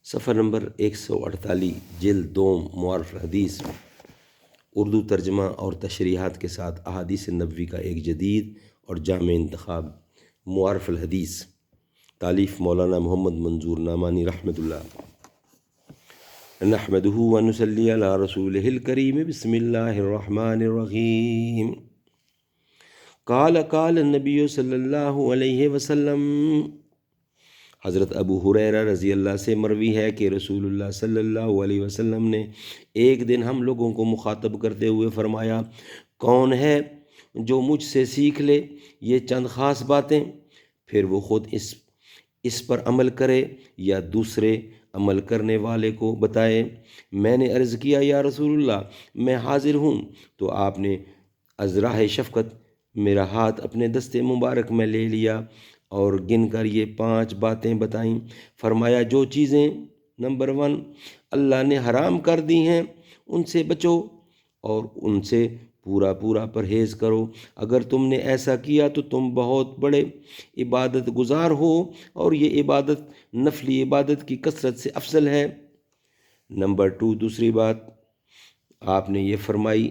صفحہ نمبر 148 جلد دوم معارف الحدیث، اردو ترجمہ اور تشریحات کے ساتھ احادیث نبوی کا ایک جدید اور جامع انتخاب۔ معارف الحدیث، تالیف مولانا محمد منظور نعمانی رحمۃ اللہ۔ نحمدہ ونصلی علی رسولہ الکریم، بسم اللہ الرحمن الرحیم۔ قال النبی صلی اللہ علیہ وسلم، حضرت ابو ہریرہ رضی اللہ سے مروی ہے کہ رسول اللہ صلی اللہ علیہ وسلم نے ایک دن ہم لوگوں کو مخاطب کرتے ہوئے فرمایا، کون ہے جو مجھ سے سیکھ لے یہ چند خاص باتیں، پھر وہ خود اس پر عمل کرے یا دوسرے عمل کرنے والے کو بتائے۔ میں نے عرض کیا، یا رسول اللہ، میں حاضر ہوں۔ تو آپ نے از راہ شفقت میرا ہاتھ اپنے دست مبارک میں لے لیا اور گن کر یہ 5 باتیں بتائیں۔ فرمایا، جو چیزیں نمبر 1 اللہ نے حرام کر دی ہیں ان سے بچو اور ان سے پورا پرہیز کرو۔ اگر تم نے ایسا کیا تو تم بہت بڑے عبادت گزار ہو، اور یہ عبادت نفلی عبادت کی کثرت سے افضل ہے۔ نمبر 2 دوسری بات آپ نے یہ فرمائی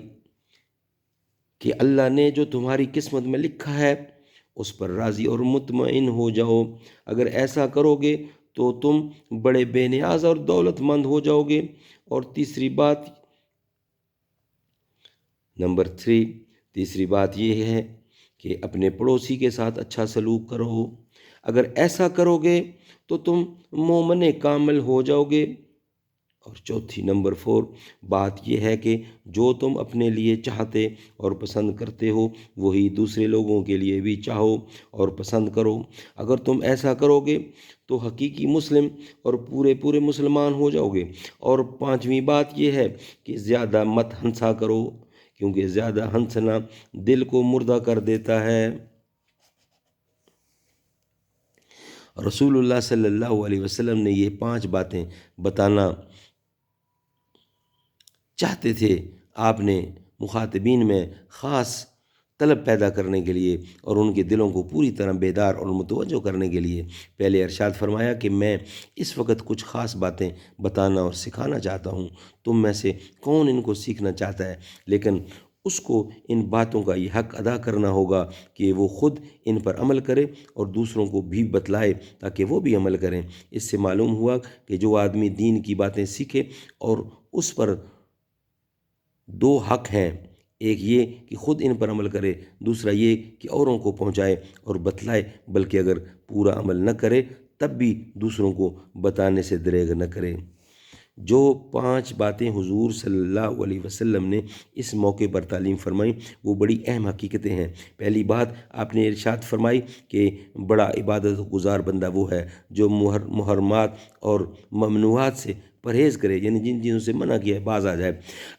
کہ اللہ نے جو تمہاری قسمت میں لکھا ہے اس پر راضی اور مطمئن ہو جاؤ۔ اگر ایسا کرو گے تو تم بڑے بے نیاز اور دولت مند ہو جاؤ گے۔ اور تیسری بات نمبر 3 تیسری بات یہ ہے کہ اپنے پڑوسی کے ساتھ اچھا سلوک کرو۔ اگر ایسا کرو گے تو تم مومن کامل ہو جاؤ گے۔ اور چوتھی نمبر 4 بات یہ ہے کہ جو تم اپنے لیے چاہتے اور پسند کرتے ہو وہی دوسرے لوگوں کے لیے بھی چاہو اور پسند کرو۔ اگر تم ایسا کرو گے تو حقیقی مسلم اور پورے مسلمان ہو جاؤ گے۔ اور 5ویں بات یہ ہے کہ زیادہ مت ہنسا کرو، کیونکہ زیادہ ہنسنا دل کو مردہ کر دیتا ہے۔ رسول اللہ صلی اللہ علیہ وسلم نے یہ 5 باتیں بتانا چاہتے تھے۔ آپ نے مخاطبین میں خاص طلب پیدا کرنے کے لیے اور ان کے دلوں کو پوری طرح بیدار اور متوجہ کرنے کے لیے پہلے ارشاد فرمایا کہ میں اس وقت کچھ خاص باتیں بتانا اور سکھانا چاہتا ہوں۔ تم میں سے کون ان کو سیکھنا چاہتا ہے؟ لیکن اس کو ان باتوں کا یہ حق ادا کرنا ہوگا کہ وہ خود ان پر عمل کرے اور دوسروں کو بھی بتلائے تاکہ وہ بھی عمل کریں۔ اس سے معلوم ہوا کہ جو آدمی دین کی باتیں سیکھے اور اس پر 2 حق ہیں، ایک یہ کہ خود ان پر عمل کرے، دوسرا یہ کہ اوروں کو پہنچائے اور بتلائے، بلکہ اگر پورا عمل نہ کرے تب بھی دوسروں کو بتانے سے دریغ نہ کرے۔ جو 5 باتیں حضور صلی اللہ علیہ وسلم نے اس موقع پر تعلیم فرمائیں وہ بڑی اہم حقیقتیں ہیں۔ پہلی بات آپ نے ارشاد فرمائی کہ بڑا عبادت گزار بندہ وہ ہے جو محرمات اور ممنوعات سے پرہیز کرے، یعنی جن چیزوں سے منع کیا ہے باز آ جائے۔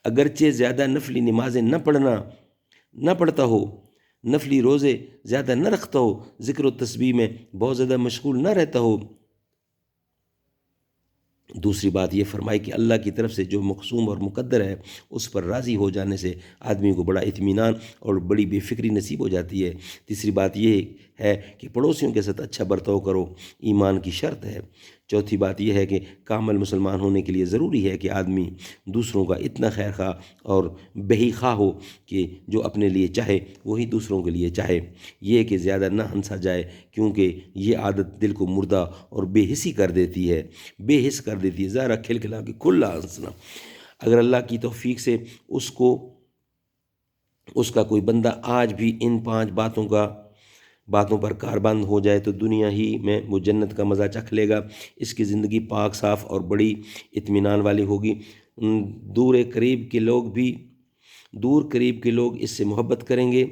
اگرچہ زیادہ نفلی نمازیں نہ پڑھتا ہو، نفلی روزے زیادہ نہ رکھتا ہو، ذکر و تسبیح میں بہت زیادہ مشغول نہ رہتا ہو۔ دوسری بات یہ فرمائی کہ اللہ کی طرف سے جو مقسوم اور مقدر ہے اس پر راضی ہو جانے سے آدمی کو بڑا اطمینان اور بڑی بے فکری نصیب ہو جاتی ہے۔ تیسری بات یہ ہے کہ پڑوسیوں کے ساتھ اچھا برتاؤ کرو، ایمان کی شرط ہے۔ چوتھی بات یہ ہے کہ کامل مسلمان ہونے کے لیے ضروری ہے کہ آدمی دوسروں کا اتنا خیر خواہ اور بہی خواہ ہو کہ جو اپنے لیے چاہے وہی دوسروں کے لیے چاہے۔ یہ کہ زیادہ نہ ہنسا جائے، کیونکہ یہ عادت دل کو مردہ اور بے حسی کر دیتی ہے، بے حس کر دیتی ہے۔ ذرا کھلکھلا کے کھلا ہنسنا۔ اگر اللہ کی توفیق سے اس کا کوئی بندہ آج بھی ان 5 باتوں پر کاربند ہو جائے تو دنیا ہی میں وہ جنت کا مزہ چکھ لے گا۔ اس کی زندگی پاک صاف اور بڑی اطمینان والی ہوگی۔ دور قریب کے لوگ اس سے محبت کریں گے۔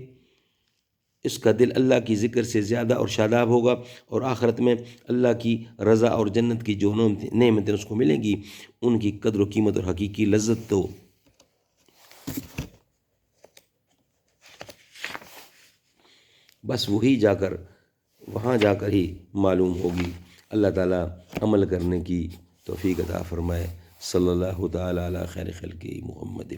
اس کا دل اللہ کی ذکر سے زیادہ اور شاداب ہوگا، اور آخرت میں اللہ کی رضا اور جنت کی جو نعمتیں اس کو ملیں گی ان کی قدر و قیمت اور حقیقی لذت تو بس وہاں جا کر ہی معلوم ہوگی۔ اللہ تعالیٰ عمل کرنے کی توفیق عطا فرمائے۔ صلی اللہ تعالیٰ علی خیر خلقہ محمد۔